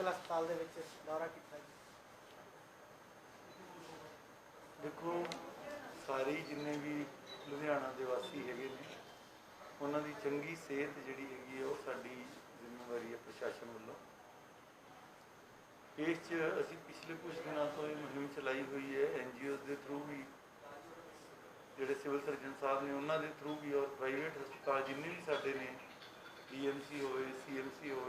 Civil हस्पताल दे विच दौरा किया जी। देखो सारे जिन्ने भी लुधियाना के वासी है उन्होंने चंगी सेहत जी हैगी वो साड़ी जिम्मेवारी है प्रशासन वालों। इस असी पिछले कुछ दिनों तो ये मुहिम चलाई हुई है NGO के थ्रू भी, जोड़े सिविल सर्जन साहब ने उन्होंने थ्रू भी, और प्राइवेट हस्पताल जिन्ने भी साढ़े ने DMC हो CMC हो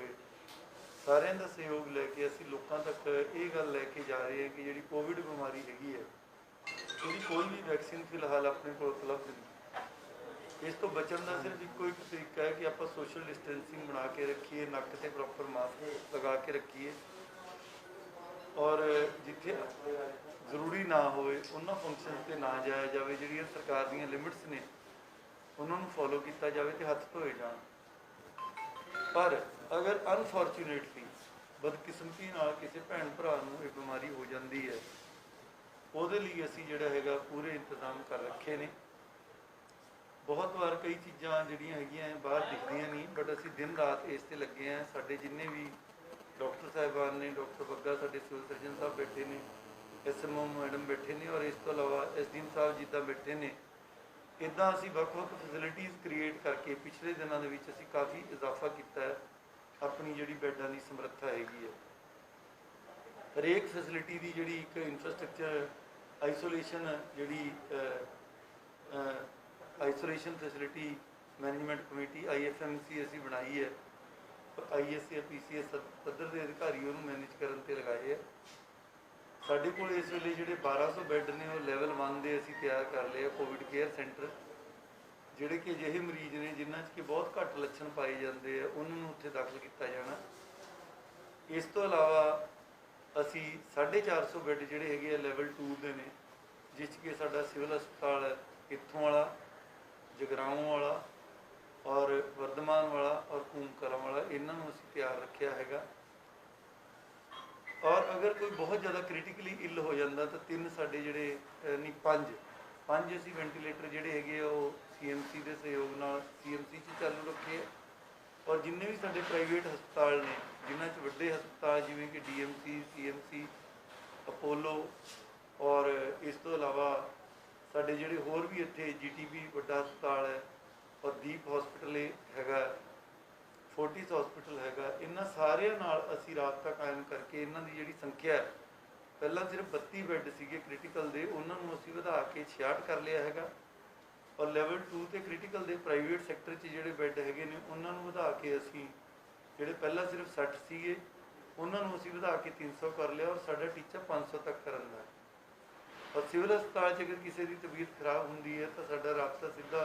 सारे का सहयोग लैके असी लोगों तक ये गल लैके जा रहे हैं कि जी कोविड बीमारी हैगी है उसकी कोई भी वैक्सीन फिलहाल अपने को उपलब्ध नहीं। इस तो बचने का सिर्फ एको एक तरीका है कि आप सोशल डिस्टेंसिंग बना के रखिए, नक से प्रॉपर मास्क लगा के रखिए, और जिथे जरूरी ना हो उन्होंने फंक्शन से ना जाया जाए, जी सरकार दी लिमिट्स ने उन्होंने फॉलो किया जाए तो हथ धोए जान। पर अगर अनफॉर्चुनेटली बदकिस्मती किसी भैन भरा ये बीमारी हो जाती है ਉਹਦੇ ਲਈ ਅਸੀਂ ਜਿਹੜਾ ਹੈਗਾ पूरे इंतजाम कर रखे ने। बहुत बार कई चीज़ां ਜਿਹੜੀਆਂ ਹੈਗੀਆਂ बाहर दिखदियां नहीं, बट ਅਸੀਂ दिन रात इस ते लगे हैं। साडे जिन्ने भी डॉक्टर साहिबान ने, डॉक्टर बग्गा साडे सिविल सर्जन साहब बैठे ने, SMO मैडम बैठे ने, और इस तो अलावा SDM साहब जिद्दां बैठे ने। इदां असीं ਵੱਖ-ਵੱਖ फैसिलिटीज़ क्रिएट करके पिछले दिनों ਦੇ ਵਿੱਚ ਅਸੀਂ काफ़ी इजाफा किया है अपनी जिहड़ी बैडां ਦੀ ਸਮਰੱਥਾ हैगी है। हरेक फैसिलिटी की जी एक इंफ्रास्ट्रक्चर आइसोलेशन जी isolation facility management committee IFMC असी बनाई है, ISA PCS पद्धर के अधिकारी उन्होंने मैनेज करने लगाए है। साढ़े को इस वे जो 1200 बैड ने वो लैवल 1 के असी तैयार कर लिया कोविड केयर सेंटर, जोड़े कि अजिहे मरीज ने जिन्हों कि बहुत घट लक्षण पाए जाते हैं उन्होंने उत्थे दाखिल किया जाना। इस तो अलावा असी 450 बैड जोड़े है लैवल 2 के ने, जिस कि साडा सिविल हस्पताल इत्थों वाला, जगराओं वाला और वर्धमान वाला और कूमकला वाला इन्हों असी तैयार रखा है। और अगर कोई बहुत ज़्यादा क्रिटिकली इल हो जाता तो 3 साढ़े जोड़े नहीं 5 असी वेंटीलेटर जोड़े है वो CMC के सहयोग नाल CMC चालू रखे है। और जिन्ने भी साढ़े प्राइवेट हस्पताल ने जिन्हों वड्डे हस्पताल जिमें कि DMC CMC अपोलो और इस तो अलावा साढ़े जोड़े होर भी इत्थे GTB वड्डा हस्पताल है और दीप हॉस्पिटल हैगा, फोर्टिस हॉस्पिटल हैगा, इन्होंने सारे असी राबता कायम करके इन्हों की जी संख्या है पहला सिर्फ 32 बैड सीगे क्रिटिकल दे उन्होंने असी वधा के 66 कर लिया है। और लैवल 2 तो क्रिटिकल के प्राइवेट सैक्टर जोड़े बैड है उन्होंने वधा के असी जोड़े पहला सिर्फ 60 सीगे उन्होंने असी वधा के 300 कर लिया और साडा टीचा 500 तक करन दा। और सिविल हस्पताल अगर किसी की तबीयत खराब होंदी है तो साडा राबता सीधा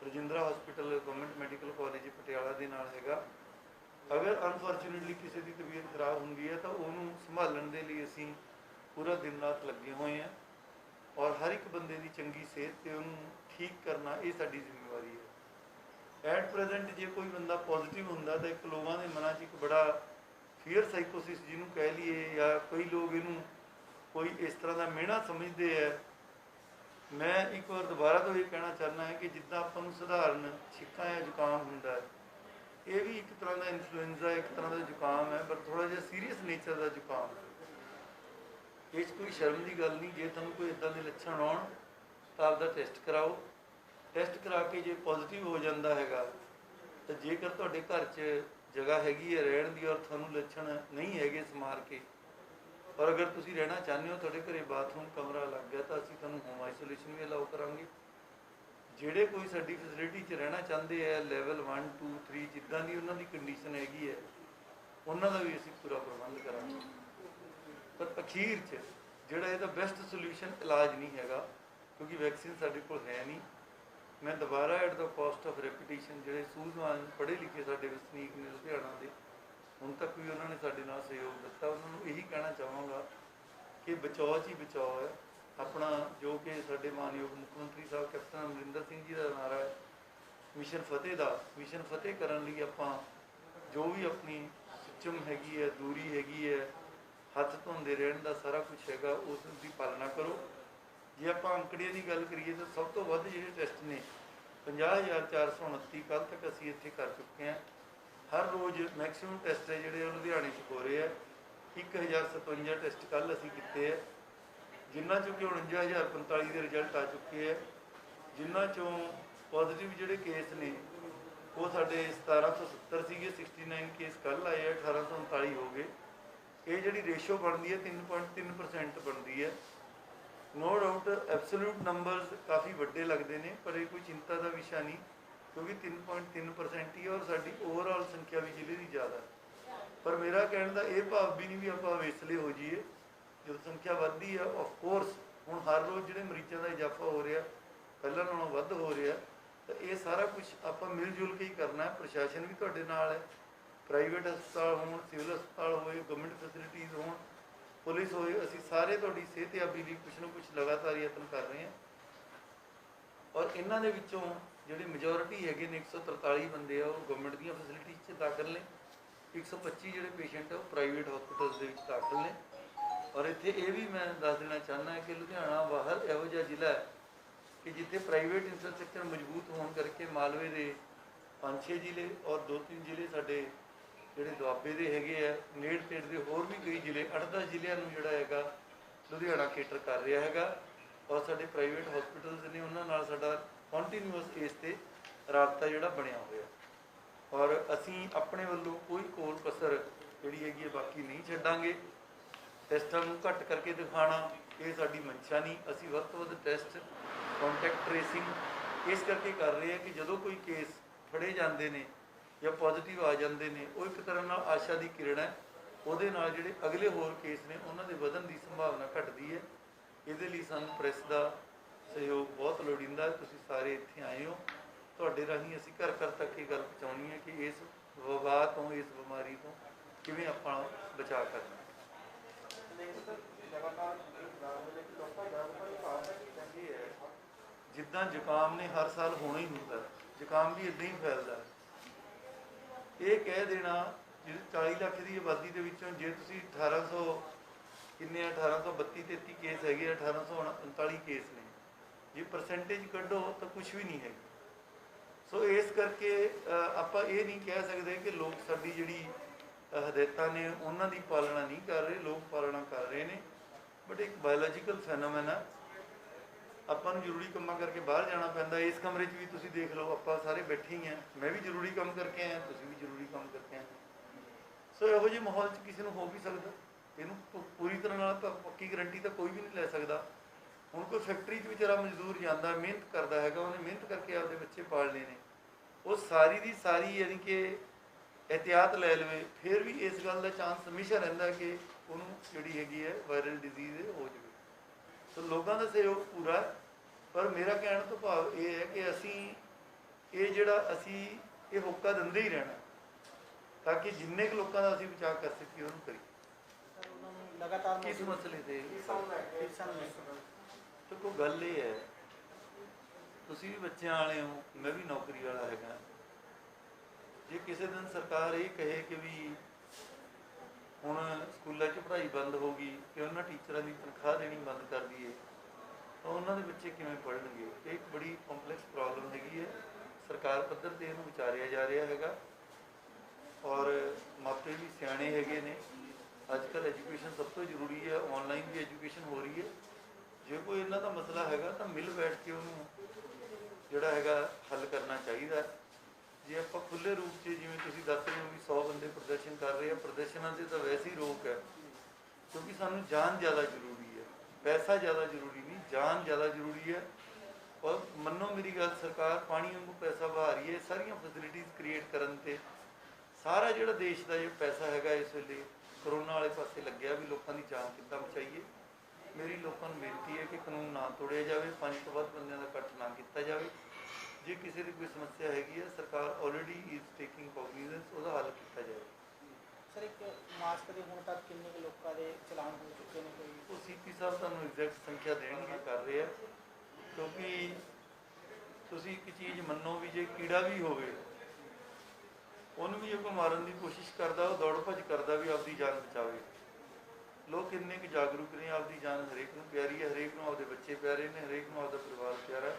Rajindra hospital government medical college Patiala के नाल हैगा। अगर अनफॉर्चुनेटली किसी की तबीयत खराब होंदी है तो उन्होंने संभालने के लिए असी पूरा दिन रात लगे हुए हैं और हर एक बंदे की चंगी सेहत से उन्होंने ठीक करना ये साडी जिम्मेवारी है। एट प्रेजेंट जो कोई बंदा पॉजिटिव होंदा तो एक लोगों के मन च एक बड़ा फीयर साइकोसिस जिन्होंने कह लीए या कई लोग इनू कोई इस तरह का मिहना समझते हैं। मैं एक बार दोबारा तो ये कहना चाहना है कि जिदा अपन सधारण छिक्का या जुकाम होंदा है ये भी एक तरह का इन्फ्लुएंजा एक तरह का जुकाम है पर थोड़ा जिहा सीरीयस नेचर का जुकाम है। इस कोई शर्म की गल नहीं, जे तुहानूं कोई इदां दे लक्षण आउण तो आपका टेस्ट कराओ, टेस्ट करा के जो पॉजिटिव हो जाता है तो जेकर तुहाडे घर च जगह हैगी है रहण दी और तुहानूं लक्षण नहीं है समार के और अगर तुसीं रहना चाहते हो तुहाडे घरे बाथरूम कमरा लग गया तो असीं तुहानूं होम आइसोलेशन भी अलाउ करांगे। जिहड़े कोई साडी फैसिलिटी च रहना चाहते हैं लैवल 1 2 3 जिद्दां दी उन्हां दी कंडीशन हैगी है उन्हां दा भी असीं पूरा प्रबंध करांगे। पर अखीर च जिहड़ा इहदा बेस्ट सोल्यूशन इलाज नहीं हैगा क्योंकि वैक्सीन साडे कोल है नहीं। मैं दोबारा at the cost of reputation जोड़े सूझवान पढ़े लिखे साडे वसनीक ने लुधियाना के हुण तक भी उन्होंने साडे नाल सहयोग दिता, उन्होंने यही कहना चाहांगा कि बचाओ ही बचाओ है अपना जो कि साडे मानयोग मुख्यमंत्री साहब कैप्टन अमरिंदर सिंह जी का नारा है मिशन फतेह का। मिशन फतेह करने लिए आपां जो भी अपनी सिस्टम हैगी है दूरी हैगी है हथ धोंदे रहण दा सारा कुछ हैगा उसकी पालना करो। जे आप अंकड़िया की गल करिए तो सब तो वध जिहड़े टेस्ट ने 50,429 कल तक असी इत्थे कर चुके हैं। हर रोज़ मैक्सीमम टेस्ट है जिहड़े लुधियाने हो रहे हैं 1057 ਟੈਸਟ ਕੱਲ੍ਹ ਅਸੀਂ ਕੀਤੇ ਹੈ, ਜਿਨ੍ਹਾਂ ਚੋਂ ਕਿ 49,045 ਦੇ ਰਿਜ਼ਲਟ ਆ ਚੁੱਕੇ ਹੈ। ਜਿਨ੍ਹਾਂ ਚੋਂ ਪੋਜ਼ੀਟਿਵ ਜਿਹੜੇ ਕੇਸ ਨੇ ਉਹ ਸਾਡੇ 1770 ਸੀਗੇ, 69 ਕੇਸ ਕੱਲ੍ਹ ਆਏ ਆ, 1839 ਹੋ ਗਏ। ਇਹ ਜਿਹੜੀ ਰੇਸ਼ੋ ਬਣਦੀ ਹੈ 3.3% ਬਣਦੀ ਹੈ। ਨੋ ਡਾਊਟ ਐਬਸੋਲੂਟ ਨੰਬਰਸ ਕਾਫੀ ਵੱਡੇ ਲੱਗਦੇ ਨੇ, ਪਰ ਇਹ ਕੋਈ ਚਿੰਤਾ ਦਾ ਵਿਸ਼ਾ ਨਹੀਂ, ਕਿਉਂਕਿ 3.3% ਹੀ ਹੈ ਔਰ ਸਾਡੀ ਓਵਰਆਲ ਸੰਖਿਆ ਵੀ ਜ਼ਿਲ੍ਹੇ ਦੀ ਜ਼ਿਆਦਾ। ਪਰ ਮੇਰਾ ਕਹਿਣ ਦਾ ਇਹ ਭਾਵ ਵੀ ਨਹੀਂ ਵੀ ਆਪਾਂ ਵੇਸਲੇ ਹੋ ਜਾਈਏ। ਜਦੋਂ ਸੰਖਿਆ ਵੱਧਦੀ ਆ, ਆਫਕੋਰਸ ਹੁਣ ਹਰ ਰੋਜ਼ ਜਿਹੜੇ ਮਰੀਜ਼ਾਂ ਦਾ ਇਜ਼ਾਫਾ ਹੋ ਰਿਹਾ, ਪਹਿਲਾਂ ਨਾਲੋਂ ਵੱਧ ਹੋ ਰਿਹਾ, ਤਾਂ ਇਹ ਸਾਰਾ ਕੁਝ ਆਪਾਂ ਮਿਲ ਜੁਲ ਕੇ ਹੀ ਕਰਨਾ ਹੈ। ਪ੍ਰਸ਼ਾਸਨ ਵੀ ਤੁਹਾਡੇ ਨਾਲ ਹੈ, ਪ੍ਰਾਈਵੇਟ ਹਸਪਤਾਲ ਹੋਣ, ਸਿਵਲ ਹਸਪਤਾਲ ਹੋਏ, ਗਵਰਨਮੈਂਟ ਫੈਸਿਲਿਟੀਜ਼ ਹੋਣ, ਪੁਲਿਸ ਹੋਏ, ਅਸੀਂ ਸਾਰੇ ਤੁਹਾਡੀ ਸਿਹਤਯਾਬੀ ਲਈ ਕੁਛ ਨਾ ਕੁਛ ਲਗਾਤਾਰ ਯਤਨ ਕਰ ਰਹੇ ਹਾਂ। ਔਰ ਇਹਨਾਂ ਦੇ ਵਿੱਚੋਂ ਜਿਹੜੇ ਮੈਜੋਰਿਟੀ ਹੈਗੇ ਨੇ 143 ਬੰਦੇ ਆ, ਉਹ ਗਵਰਨਮੈਂਟ ਦੀਆਂ ਫੈਸਿਲਿਟੀਜ਼ 'ਚ ਦਾਖਲ ਨੇ। 125 ਜਿਹੜੇ ਪੇਸ਼ੈਂਟ ਆ ਉਹ ਪ੍ਰਾਈਵੇਟ ਹਸਪੀਟਲਸ ਦੇ ਵਿੱਚ ਦਾਖਲ ਨੇ। ਔਰ ਇੱਥੇ ਇਹ ਵੀ ਮੈਂ ਦੱਸ ਦੇਣਾ ਚਾਹੁੰਦਾ ਕਿ ਲੁਧਿਆਣਾ ਬਾਹਰ ਇਹੋ ਜਿਹਾ ਜ਼ਿਲ੍ਹਾ ਹੈ ਕਿ ਜਿੱਥੇ ਪ੍ਰਾਈਵੇਟ ਇੰਫਰਾਸਟਰਕਚਰ ਮਜ਼ਬੂਤ ਹੋਣ ਕਰਕੇ ਮਾਲਵੇ ਦੇ 5-6 ਜ਼ਿਲ੍ਹੇ ਔਰ 2-3 ਜ਼ਿਲ੍ਹੇ ਸਾਡੇ ਜਿਹੜੇ ਦੁਆਬੇ ਦੇ ਹੈਗੇ ਆ, ਨੇੜ ਤੇੜ ਦੇ ਹੋਰ ਵੀ ਕਈ ਜ਼ਿਲ੍ਹੇ, 8-10 ਜ਼ਿਲ੍ਹਿਆਂ ਨੂੰ ਜਿਹੜਾ ਹੈਗਾ ਲੁਧਿਆਣਾ ਕੇਟਰ ਕਰ ਰਿਹਾ ਹੈਗਾ। ਔਰ ਸਾਡੇ ਪ੍ਰਾਈਵੇਟ ਹਸਪੀਟਲਸ ਨੇ, ਉਹਨਾਂ ਨਾਲ ਸਾਡਾ ਕੰਟੀਨਿਊਅਸ ਇਸ 'ਤੇ ਰਾਬਤਾ ਜਿਹੜਾ ਬਣਿਆ ਹੋਇਆ। ਔਰ ਅਸੀਂ ਆਪਣੇ ਵੱਲੋਂ ਕੋਈ ਕੋਲ ਕਸਰ ਜਿਹੜੀ ਹੈਗੀ ਹੈ ਬਾਕੀ ਨਹੀਂ ਛੱਡਾਂਗੇ। ਟੈਸਟਾਂ ਨੂੰ ਘੱਟ ਕਰਕੇ ਦਿਖਾਉਣਾ ਇਹ ਸਾਡੀ ਮਨਸ਼ਾ ਨਹੀਂ। ਅਸੀਂ ਵੱਧ ਤੋਂ ਵੱਧ ਟੈਸਟ, ਕੰਟੈਕਟ ਟ੍ਰੇਸਿੰਗ ਇਸ ਕਰਕੇ ਕਰ ਰਹੇ ਹਾਂ ਕਿ ਜਦੋਂ ਕੋਈ ਕੇਸ ਫੜੇ ਜਾਂਦੇ ਨੇ ਜਾਂ ਪੋਜ਼ੀਟਿਵ ਆ ਜਾਂਦੇ ਨੇ, ਉਹ ਇੱਕ ਤਰ੍ਹਾਂ ਨਾਲ ਆਸ਼ਾ ਦੀ ਕਿਰਨ ਹੈ। ਉਹਦੇ ਨਾਲ ਜਿਹੜੇ ਅਗਲੇ ਹੋਰ ਕੇਸ ਨੇ ਉਹਨਾਂ ਦੇ ਵਧਣ ਦੀ ਸੰਭਾਵਨਾ ਘਟਦੀ ਹੈ। ਇਹਦੇ ਲਈ ਸਾਨੂੰ ਪ੍ਰੈਸ ਦਾ ਸਹਿਯੋਗ ਬਹੁਤ ਲੋੜੀਂਦਾ। ਤੁਸੀਂ ਸਾਰੇ ਇੱਥੇ ਆਏ ਹੋ, ਤੁਹਾਡੇ ਰਾਹੀਂ ਅਸੀਂ ਘਰ ਘਰ ਤੱਕ ਇਹ ਗੱਲ ਪਹੁੰਚਾਉਣੀ ਹੈ ਕਿ ਇਸ ਵਬਾ ਤੋਂ, ਇਸ ਬਿਮਾਰੀ ਤੋਂ ਕਿਵੇਂ ਆਪਾਂ ਬਚਾਅ ਕਰਨਾ। ਜਿੱਦਾਂ ਜ਼ੁਕਾਮ ਨੇ ਹਰ ਸਾਲ ਹੋਣਾ ਹੀ ਹੁੰਦਾ, ਜ਼ੁਕਾਮ ਵੀ ਇੱਦਾਂ ਹੀ ਫੈਲਦਾ। ਇਹ ਕਹਿ ਦੇਣਾ ਜਿਹੜੀ 40 ਲੱਖ ਦੀ ਆਬਾਦੀ ਦੇ ਵਿੱਚੋਂ ਜੇ ਤੁਸੀਂ 1800 ਕਿੰਨੇ 1832-33 ਕੇਸ ਹੈਗੇ, 1839 ਕੇਸ ਨੇ, ਜੇ ਪਰਸੈਂਟੇਜ ਕੱਢੋ ਤਾਂ ਕੁਛ ਵੀ ਨਹੀਂ ਹੈਗੀ। ਸੋ ਇਸ ਕਰਕੇ ਆਪਾਂ ਇਹ ਨਹੀਂ ਕਹਿ ਸਕਦੇ ਕਿ ਲੋਕ ਸਾਡੀ ਜਿਹੜੀ ਹਦਾਇਤਾਂ ਨੇ ਉਹਨਾਂ ਦੀ ਪਾਲਣਾ ਨਹੀਂ ਕਰ ਰਹੇ, ਲੋਕ ਪਾਲਣਾ ਕਰ ਰਹੇ ਨੇ। ਬਟ ਇੱਕ ਬਾਇਓਲੋਜੀਕਲ ਫੈਨੋਮੈਨ ਆ, ਆਪਾਂ ਨੂੰ ਜ਼ਰੂਰੀ ਕੰਮਾਂ ਕਰਕੇ ਬਾਹਰ ਜਾਣਾ ਪੈਂਦਾ। ਇਸ ਕਮਰੇ 'ਚ ਵੀ ਤੁਸੀਂ ਦੇਖ ਲਓ, ਆਪਾਂ ਸਾਰੇ ਬੈਠੇ ਹੀ ਹਾਂ, ਮੈਂ ਵੀ ਜ਼ਰੂਰੀ ਕੰਮ ਕਰਕੇ ਆਇਆ, ਤੁਸੀਂ ਵੀ ਜ਼ਰੂਰੀ ਕੰਮ ਕਰਕੇ ਆਏ। ਸੋ ਇਹੋ ਜਿਹੇ ਮਾਹੌਲ 'ਚ ਕਿਸੇ ਨੂੰ ਹੋ ਵੀ ਸਕਦਾ। ਇਹਨੂੰ ਪੂਰੀ ਤਰ੍ਹਾਂ ਨਾਲ ਤਾਂ ਪੱਕੀ ਗਰੰਟੀ ਤਾਂ ਕੋਈ ਵੀ ਨਹੀਂ ਲੈ ਸਕਦਾ। ਹੁਣ ਕੋਈ ਫੈਕਟਰੀ 'ਚ ਵਿਚਾਰਾ ਮਜ਼ਦੂਰ ਜਾਂਦਾ, ਮਿਹਨਤ ਕਰਦਾ ਹੈਗਾ, ਉਹਨੇ ਮਿਹਨਤ ਕਰਕੇ ਆਪਦੇ ਬੱਚੇ ਪਾਲਣੇ ਨੇ, ਉਹ ਸਾਰੀ ਦੀ ਸਾਰੀ ਯਾਨੀ ਕਿ ਇਹਤਿਆਤ ਲੈ ਲਵੇ, ਫਿਰ ਵੀ ਇਸ ਗੱਲ ਦਾ ਚਾਂਸ ਹਮੇਸ਼ਾ ਰਹਿੰਦਾ ਕਿ ਉਹਨੂੰ ਜਿਹੜੀ ਹੈਗੀ ਹੈ ਵਾਇਰਲ ਡਿਜ਼ੀਜ਼ ਹੋ ਜਾਵੇ। ਸੋ ਲੋਕਾਂ ਦਾ ਸਹਿਯੋਗ ਪੂਰਾ, ਪਰ ਮੇਰਾ ਕਹਿਣ ਤੋਂ ਭਾਵ ਇਹ ਹੈ ਕਿ ਅਸੀਂ ਇਹ ਹੋਕਾ ਦਿੰਦੇ ਹੀ ਰਹਿਣਾ ਤਾਂ ਕਿ ਜਿੰਨੇ ਕੁ ਲੋਕਾਂ ਦਾ ਅਸੀਂ ਬਚਾਅ ਕਰ ਸਕੀਏ ਉਹਨੂੰ ਕਰੀਏ। ਲਗਾਤਾਰ ਕਿਸ ਮਸਲੇ ਤੇ ਤਾਂ ਕੋਈ ਗੱਲ ਇਹ ਹੈ, ਤੁਸੀਂ ਵੀ ਬੱਚਿਆਂ ਵਾਲੇ ਹੋ, ਮੈਂ ਵੀ ਨੌਕਰੀ ਵਾਲਾ ਹੈਗਾ। ਜੇ ਕਿਸੇ ਦਿਨ ਸਰਕਾਰ ਇਹ ਕਹੇ ਕਿ ਵੀ ਹੁਣ ਸਕੂਲਾਂ 'ਚ ਪੜ੍ਹਾਈ ਬੰਦ ਹੋ ਗਈ ਕਿ ਉਹਨਾਂ ਟੀਚਰਾਂ ਦੀ ਤਨਖਾਹ ਦੇਣੀ ਬੰਦ ਕਰ ਦਈਏ, ਤਾਂ ਉਹਨਾਂ ਦੇ ਬੱਚੇ ਕਿਵੇਂ ਪੜ੍ਹਨਗੇ? ਇਹ ਇੱਕ ਬੜੀ ਕੰਪਲੈਕਸ ਪ੍ਰੋਬਲਮ ਹੈਗੀ ਹੈ। ਸਰਕਾਰ ਪੱਧਰ 'ਤੇ ਇਹਨੂੰ ਵਿਚਾਰਿਆ ਜਾ ਰਿਹਾ ਹੈਗਾ ਔਰ ਮਾਪੇ ਵੀ ਸਿਆਣੇ ਹੈਗੇ ਨੇ। ਅੱਜ ਕੱਲ੍ਹ ਐਜੂਕੇਸ਼ਨ ਸਭ ਤੋਂ ਜ਼ਰੂਰੀ ਹੈ, ਔਨਲਾਈਨ ਵੀ ਐਜੂਕੇਸ਼ਨ ਹੋ ਰਹੀ ਹੈ। ਜੇ ਕੋਈ ਇਹਨਾਂ ਦਾ ਮਸਲਾ ਹੈਗਾ ਤਾਂ ਮਿਲ ਬੈਠ ਕੇ ਉਹਨੂੰ ਜਿਹੜਾ ਹੈਗਾ ਹੱਲ ਕਰਨਾ ਚਾਹੀਦਾ। ਜੇ ਆਪਾਂ ਖੁੱਲ੍ਹੇ ਰੂਪ 'ਚ ਜਿਵੇਂ ਤੁਸੀਂ ਦੱਸ ਰਹੇ ਹੋ ਵੀ 100 ਬੰਦੇ ਪ੍ਰਦਰਸ਼ਨ ਕਰ ਰਹੇ ਆ, ਪ੍ਰਦਰਸ਼ਨਾਂ 'ਤੇ ਤਾਂ ਵੈਸੇ ਹੀ ਰੋਕ ਹੈ, ਕਿਉਂਕਿ ਸਾਨੂੰ ਜਾਨ ਜ਼ਿਆਦਾ ਜ਼ਰੂਰੀ ਹੈ, ਪੈਸਾ ਜ਼ਿਆਦਾ ਜ਼ਰੂਰੀ ਨਹੀਂ, ਜਾਨ ਜ਼ਿਆਦਾ ਜ਼ਰੂਰੀ ਹੈ। ਔਰ ਮੰਨੋ ਮੇਰੀ ਗੱਲ, ਸਰਕਾਰ ਪਾਣੀ ਵਾਂਗੂ ਪੈਸਾ ਵਹਾ ਰਹੀ ਹੈ ਸਾਰੀਆਂ ਫੈਸਿਲਿਟੀਜ਼ ਕ੍ਰੀਏਟ ਕਰਨ 'ਤੇ। ਸਾਰਾ ਜਿਹੜਾ ਦੇਸ਼ ਦਾ ਜੋ ਪੈਸਾ ਹੈਗਾ ਇਸ ਵੇਲੇ ਕਰੋਨਾ ਵਾਲੇ ਪਾਸੇ ਲੱਗਿਆ ਵੀ ਲੋਕਾਂ ਦੀ ਜਾਨ ਕਿੱਦਾਂ ਬਚਾਈਏ। ਮੇਰੀ ਲੋਕਾਂ ਨੂੰ ਬੇਨਤੀ ਹੈ ਕਿ ਕਾਨੂੰਨ ਨਾ ਤੋੜਿਆ ਜਾਵੇ, 5 ਤੋਂ ਵੱਧ ਬੰਦਿਆਂ ਦਾ ਇਕੱਠ ਨਾ ਕੀਤਾ ਜਾਵੇ। ਜੇ ਕਿਸੇ ਦੀ ਕੋਈ ਸਮੱਸਿਆ ਹੈਗੀ ਹੈ, ਸਰਕਾਰ ਆਲਰੇਡੀ ਇਜ਼ ਟੇਕਿੰਗ ਕੋਗਨੀਜ਼ੈਂਸ, ਉਹਦਾ ਹੱਲ ਕੀਤਾ ਜਾਵੇ। ਸਰ, ਇੱਕ ਮਾਸਕ ਦੇ ਹੁਣ ਤੱਕ ਕਿੰਨੇ ਕੁ ਲੋਕਾਂ ਦੇ ਚਲਾਨ ਹੋ ਚੁੱਕੇ ਨੇ? ਕੋਈ ਉਹ ਸੀਪੀ ਸਾਹਿਬ ਤੁਹਾਨੂੰ ਐਗਜ਼ੈਕਟ ਸੰਖਿਆ ਦੇਣਗੇ, ਕਰ ਰਹੇ ਆ। ਕਿਉਂਕਿ ਤੁਸੀਂ ਇੱਕ ਚੀਜ਼ ਮੰਨੋ ਵੀ ਜੇ ਕੀੜਾ ਵੀ ਹੋਵੇ, ਉਹਨੂੰ ਵੀ ਜੇ ਕੋਈ ਮਾਰਨ ਦੀ ਕੋਸ਼ਿਸ਼ ਕਰਦਾ, ਉਹ ਦੌੜ ਭੱਜ ਕਰਦਾ ਵੀ ਆਪਦੀ ਜਾਨ ਬਚਾਵੇ। ਲੋਕ ਇੰਨੇ ਕੁ ਜਾਗਰੂਕ ਨੇ, ਆਪਦੀ ਜਾਨ ਹਰੇਕ ਨੂੰ ਪਿਆਰੀ ਹੈ, ਹਰੇਕ ਨੂੰ ਆਪਦੇ ਬੱਚੇ ਪਿਆਰੇ ਨੇ, ਹਰੇਕ ਨੂੰ ਆਪਦਾ ਪਰਿਵਾਰ ਪਿਆਰਾ।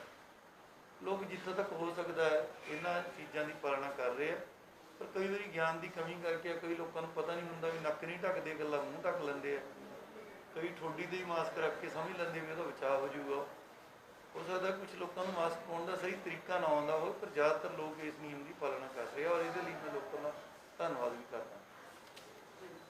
ਲੋਕ ਜਿੱਥੋਂ ਤੱਕ ਹੋ ਸਕਦਾ ਹੈ ਇਹਨਾਂ ਚੀਜ਼ਾਂ ਦੀ ਪਾਲਣਾ ਕਰ ਰਹੇ ਆ। ਪਰ ਕਈ ਵਾਰੀ ਗਿਆਨ ਦੀ ਕਮੀ ਕਰਕੇ ਕਈ ਲੋਕਾਂ ਨੂੰ ਪਤਾ ਨਹੀਂ ਹੁੰਦਾ ਵੀ ਨੱਕ ਨਹੀਂ ਢੱਕਦੇ, ਇਕੱਲਾ ਮੂੰਹ ਢੱਕ ਲੈਂਦੇ ਆ। ਕਈ ਠੋਡੀ ਤੇ ਹੀ ਮਾਸਕ ਰੱਖ ਕੇ ਸਮਝ ਲੈਂਦੇ ਵੀ ਉਹਦਾ ਬਚਾਅ ਹੋ ਜਾਊਗਾ। ਹੋ ਸਕਦਾ ਕੁਝ ਲੋਕਾਂ ਨੂੰ ਮਾਸਕ ਪਾਉਣ ਦਾ ਸਹੀ ਤਰੀਕਾ ਨਾ ਆਉਂਦਾ ਹੋਵੇ, ਪਰ ਜ਼ਿਆਦਾਤਰ ਲੋਕ ਇਸ ਨਿਯਮ ਦੀ ਪਾਲਣਾ ਕਰ ਰਹੇ ਆ, ਔਰ ਇਹਦੇ ਲਈ ਮੈਂ ਲੋਕਾਂ ਦਾ ਧੰਨਵਾਦ ਵੀ